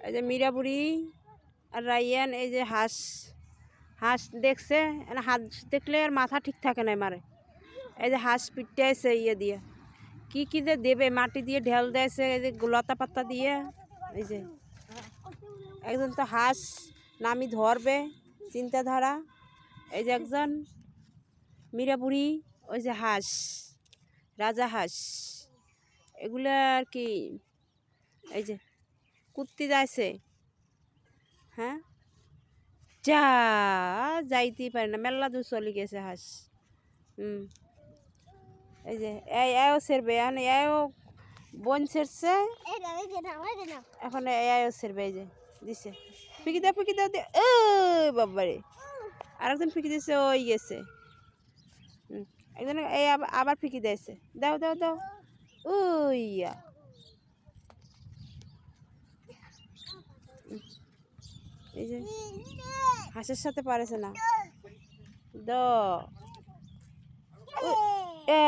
এই যে মীরা বুড়ি আর রাইয়ান এই যে হাঁস হাঁস দেখছে, হাঁস দেখলে আর মাথা ঠিক থাকে না মারে। এই যে হাঁস পিটাইছে ইয়ে দিয়ে, কি কি যে দেবে, মাটি দিয়ে ঢেল দিয়েছে, এই যে লতা পাতা দিয়ে। এই যে একজন তো হাঁস নামি ধরবে চিন্তাধারা। এই যে একজন মীরা বুড়ি, ওই যে হাঁস রাজা হাঁস এগুলো আর কি। এই যে কুত্তি যাইছে, হ্যাঁ যা যাইতেই পারে না, মেলা দূর চলে গেছে হাঁস। এই যে এও সেরবে, এখন এও বন সেরছে, এখন এও সেরবে। এই যে দিছে ফিকি দাও দে, ও বাবারে আরেকজন ফিকি দিছে, ওই গেছে। একজন এই আবার ফিকি দিয়েছে, দাও দাও দাও, উইয়া এই যে হাঁসের সাথে পারেছে না। দ এ